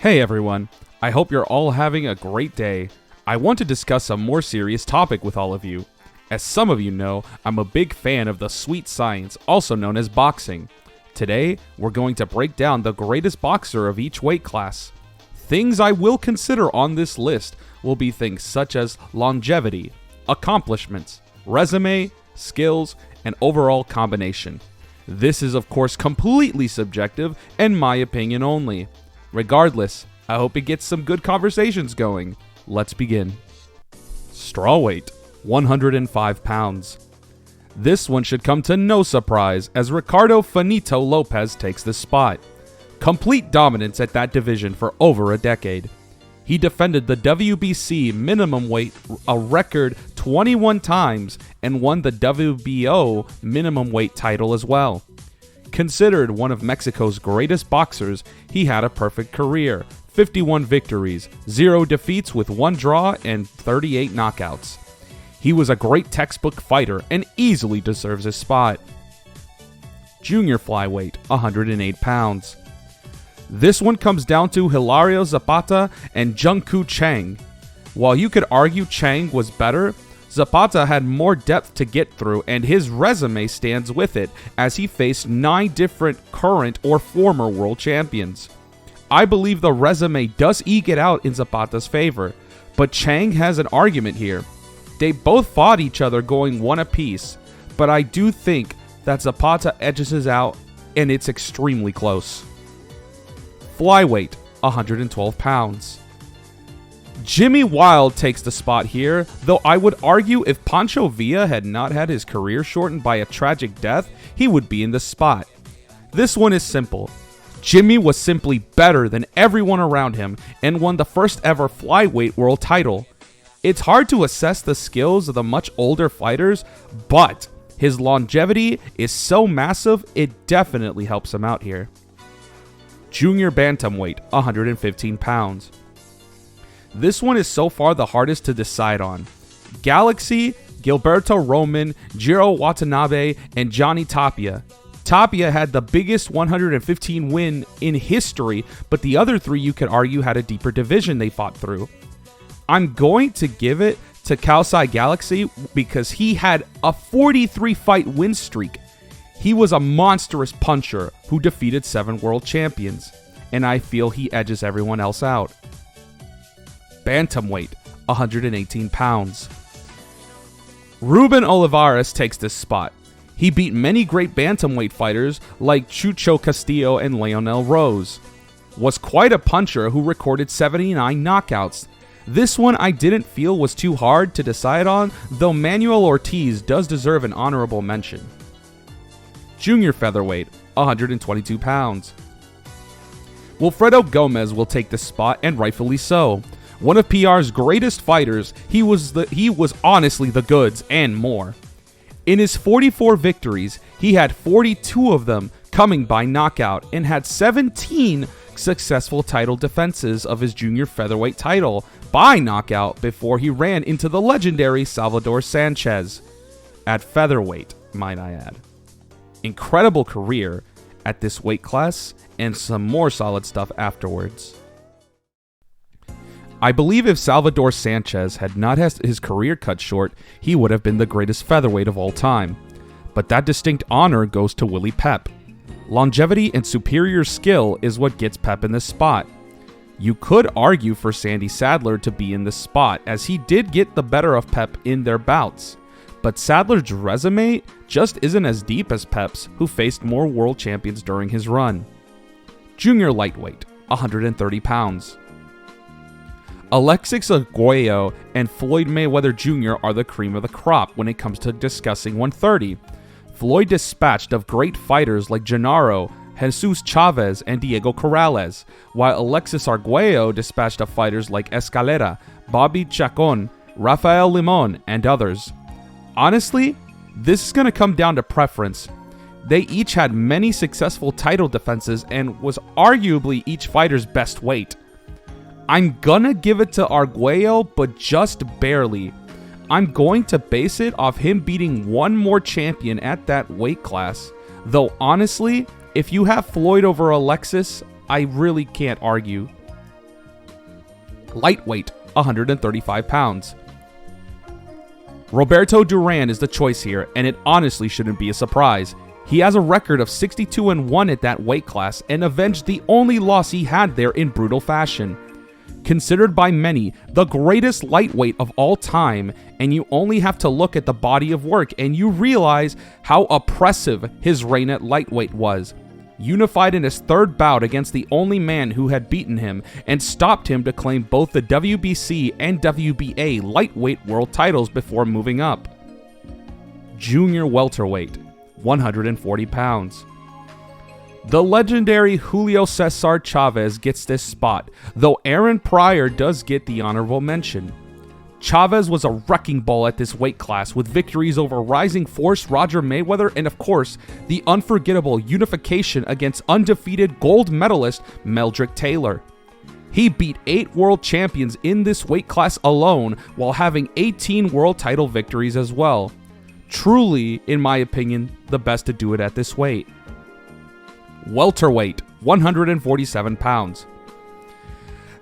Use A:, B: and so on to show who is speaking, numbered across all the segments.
A: Hey everyone, I hope you're all having a great day. I want to discuss a more serious topic with all of you. As some of you know, I'm a big fan of the sweet science, also known as boxing. Today, we're going to break down the greatest boxer of each weight class. Things I will consider on this list will be things such as longevity, accomplishments, resume, skills, and overall combination. This is of course completely subjective and my opinion only. Regardless, I hope it gets some good conversations going. Let's begin. Strawweight, 105 pounds. This one should come to no surprise as Ricardo Finito Lopez takes the spot. Complete dominance at that division for over a decade. He defended the WBC minimum weight a record 21 times and won the WBO minimum weight title as well. Considered one of Mexico's greatest boxers, he had a perfect career, 51 victories, 0 defeats with 1 draw and 38 knockouts. He was a great textbook fighter and easily deserves his spot. Junior flyweight, 108 pounds. This one comes down to Hilario Zapata and Jungkook Chang. While you could argue Chang was better, Zapata had more depth to get through and his resume stands with it as he faced 9 different current or former world champions. I believe the resume does eke it out in Zapata's favor, but Chang has an argument here. They both fought each other going one apiece, but I do think that Zapata edges us out and it's extremely close. Flyweight, 112 pounds. Jimmy Wilde takes the spot here, though I would argue if Pancho Villa had not had his career shortened by a tragic death, he would be in the spot. This one is simple. Jimmy was simply better than everyone around him and won the first ever flyweight world title. It's hard to assess the skills of the much older fighters, but his longevity is so massive it definitely helps him out here. Junior bantamweight, 115 pounds. This one is so far the hardest to decide on. Galaxy, Gilberto Roman, Jiro Watanabe, and Johnny Tapia. Tapia had the biggest 115 win in history, but the other 3 you could argue had a deeper division they fought through. I'm going to give it to Kaosai Galaxy because he had a 43 fight win streak. He was a monstrous puncher who defeated 7 world champions, and I feel he edges everyone else out. Bantamweight, 118 pounds. Ruben Olivares takes this spot. He beat many great bantamweight fighters like Chucho Castillo and Leonel Rose. Was quite a puncher who recorded 79 knockouts. This one I didn't feel was too hard to decide on, though Manuel Ortiz does deserve an honorable mention. Junior featherweight, 122 pounds. Wilfredo Gomez will take this spot, and rightfully so. One of PR's greatest fighters, he was honestly the goods and more. In his 44 victories, he had 42 of them coming by knockout and had 17 successful title defenses of his junior featherweight title by knockout before he ran into the legendary Salvador Sanchez at featherweight, might I add. Incredible career at this weight class and some more solid stuff afterwards. I believe if Salvador Sanchez had not had his career cut short, he would have been the greatest featherweight of all time. But that distinct honor goes to Willie Pep. Longevity and superior skill is what gets Pep in this spot. You could argue for Sandy Sadler to be in this spot, as he did get the better of Pep in their bouts. But Sadler's resume just isn't as deep as Pep's, who faced more world champions during his run. Junior lightweight, 130 pounds. Alexis Arguello and Floyd Mayweather Jr. are the cream of the crop when it comes to discussing 130. Floyd dispatched of great fighters like Gennaro, Jesus Chavez, and Diego Corrales, while Alexis Arguello dispatched of fighters like Escalera, Bobby Chacon, Rafael Limon, and others. Honestly, this is going to come down to preference. They each had many successful title defenses and was arguably each fighter's best weight. I'm gonna give it to Arguello, but just barely. I'm going to base it off him beating one more champion at that weight class, though honestly, if you have Floyd over Alexis, I really can't argue. Lightweight, 135 pounds. Roberto Duran is the choice here, and it honestly shouldn't be a surprise. He has a record of 62-1 at that weight class and avenged the only loss he had there in brutal fashion. Considered by many the greatest lightweight of all time, and you only have to look at the body of work and you realize how oppressive his reign at lightweight was. Unified in his third bout against the only man who had beaten him and stopped him to claim both the WBC and WBA lightweight world titles before moving up. Junior welterweight, 140 pounds. The legendary Julio Cesar Chavez gets this spot, though Aaron Pryor does get the honorable mention. Chavez was a wrecking ball at this weight class with victories over Rising Force Roger Mayweather and of course, the unforgettable unification against undefeated gold medalist Meldrick Taylor. He beat 8 world champions in this weight class alone while having 18 world title victories as well. Truly, in my opinion, the best to do it at this weight. Welterweight, 147 pounds.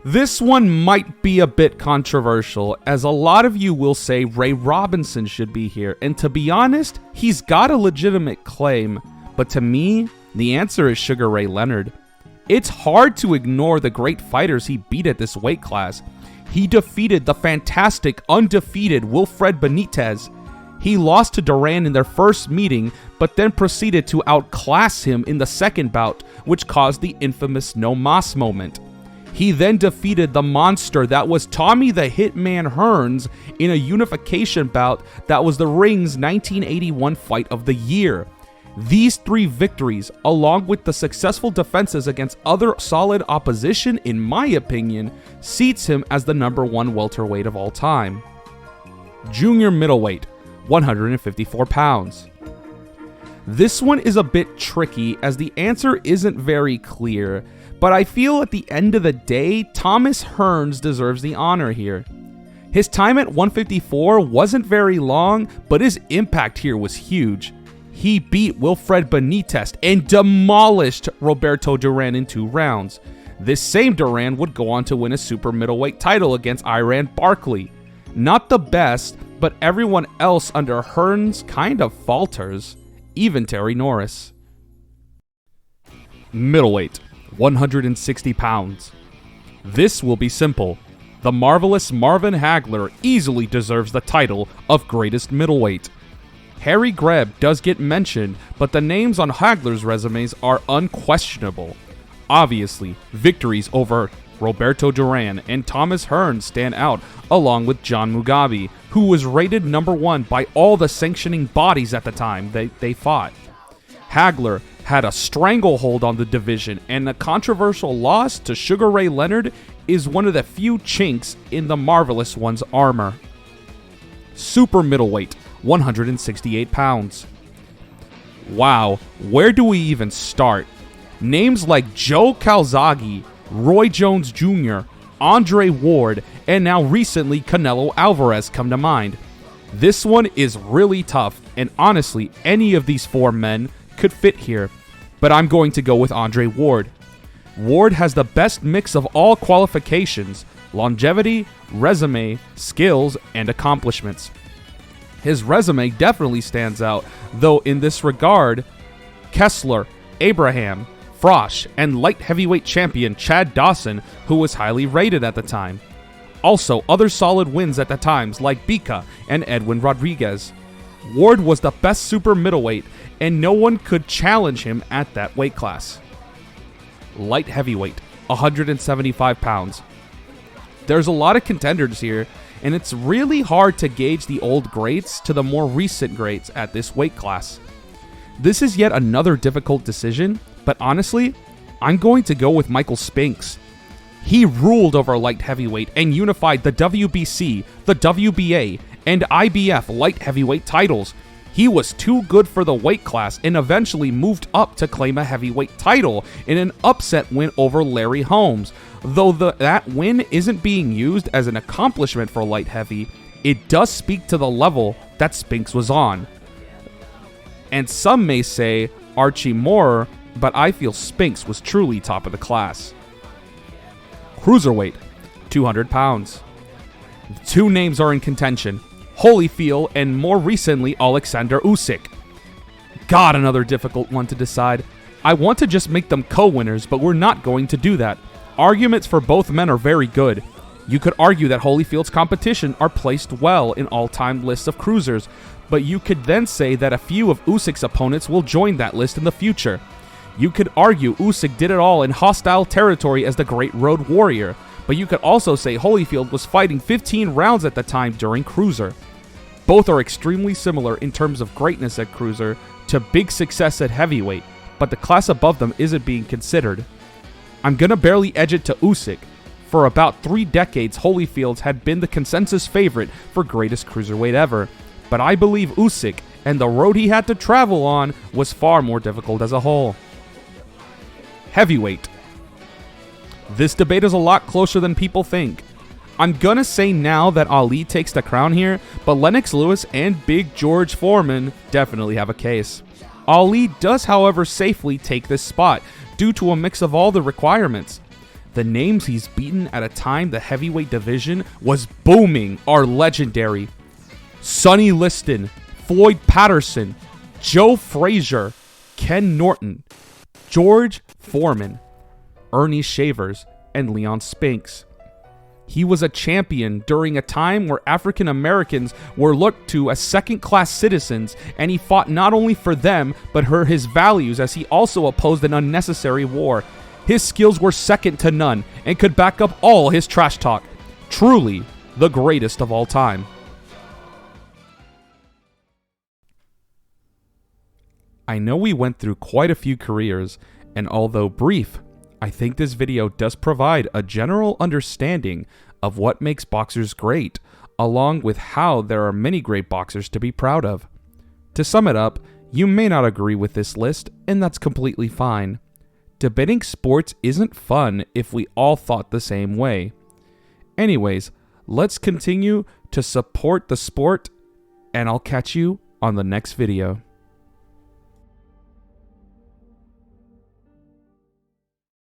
A: This one might be a bit controversial, as a lot of you will say Ray Robinson should be here, and to be honest, he's got a legitimate claim, but to me, the answer is Sugar Ray Leonard. It's hard to ignore the great fighters he beat at this weight class. He defeated the fantastic, undefeated Wilfred Benitez. He lost to Duran in their first meeting, but then proceeded to outclass him in the second bout, which caused the infamous No Mas moment. He then defeated the monster that was Tommy the Hitman Hearns in a unification bout that was the Ring's 1981 Fight of the Year. These 3 victories, along with the successful defenses against other solid opposition, in my opinion, seats him as the #1 welterweight of all time. Junior middleweight, 154 pounds. This one is a bit tricky as the answer isn't very clear, but I feel at the end of the day, Thomas Hearns deserves the honor here. His time at 154 wasn't very long, but his impact here was huge. He beat Wilfred Benitez and demolished Roberto Duran in 2 rounds. This same Duran would go on to win a super middleweight title against Iran Barkley. Not the best, but everyone else under Hearns kind of falters, even Terry Norris. Middleweight, 160 pounds. This will be simple. The marvelous Marvin Hagler easily deserves the title of greatest middleweight. Harry Greb does get mentioned, but the names on Hagler's resumes are unquestionable. Obviously, victories over Roberto Duran and Thomas Hearns stand out, along with John Mugabe, who was rated #1 by all the sanctioning bodies at the time they fought. Hagler had a stranglehold on the division, and the controversial loss to Sugar Ray Leonard is one of the few chinks in the Marvelous One's armor. Super middleweight, 168 pounds. Wow, where do we even start? Names like Joe Calzaghe, Roy Jones Jr., Andre Ward, and now recently Canelo Alvarez come to mind. This one is really tough, and honestly, any of these 4 men could fit here, but I'm going to go with Andre Ward. Ward has the best mix of all qualifications: longevity, resume, skills, and accomplishments. His resume definitely stands out, though in this regard, Kessler, Abraham, Frosch, and light heavyweight champion Chad Dawson, who was highly rated at the time. Also, other solid wins at the times like Bika and Edwin Rodriguez. Ward was the best super middleweight, and no one could challenge him at that weight class. Light heavyweight, 175 pounds. There's a lot of contenders here, and it's really hard to gauge the old greats to the more recent greats at this weight class. This is yet another difficult decision, but honestly, I'm going to go with Michael Spinks. He ruled over light heavyweight and unified the WBC, the WBA, and IBF light heavyweight titles. He was too good for the weight class and eventually moved up to claim a heavyweight title in an upset win over Larry Holmes. Though that win isn't being used as an accomplishment for light heavy, it does speak to the level that Spinks was on. And some may say Archie Moore, but I feel Spinks was truly top of the class. Cruiserweight, 200 pounds. Two names are in contention, Holyfield and more recently Alexander Usyk. God, another difficult one to decide. I want to just make them co-winners, but we're not going to do that. Arguments for both men are very good. You could argue that Holyfield's competition are placed well in all-time lists of cruisers, but you could then say that a few of Usyk's opponents will join that list in the future. You could argue Usyk did it all in hostile territory as the Great Road Warrior, but you could also say Holyfield was fighting 15 rounds at the time during cruiser. Both are extremely similar in terms of greatness at cruiser to big success at heavyweight, but the class above them isn't being considered. I'm gonna barely edge it to Usyk. For about 3 decades, Holyfield had been the consensus favorite for greatest cruiserweight ever, but I believe Usyk and the road he had to travel on was far more difficult as a whole. Heavyweight. This debate is a lot closer than people think. I'm gonna say now that Ali takes the crown here, but Lennox Lewis and Big George Foreman definitely have a case. Ali does, however, safely take this spot due to a mix of all the requirements. The names he's beaten at a time the heavyweight division was booming are legendary. Sonny Liston, Floyd Patterson, Joe Frazier, Ken Norton, George Foreman, Ernie Shavers, and Leon Spinks. He was a champion during a time where African Americans were looked to as second-class citizens, and he fought not only for them, but for his values as he also opposed an unnecessary war. His skills were second to none, and could back up all his trash talk. Truly, the greatest of all time. I know we went through quite a few careers, and although brief, I think this video does provide a general understanding of what makes boxers great, along with how there are many great boxers to be proud of. To sum it up, you may not agree with this list, and that's completely fine. Debating sports isn't fun if we all thought the same way. Anyways, let's continue to support the sport, and I'll catch you on the next video.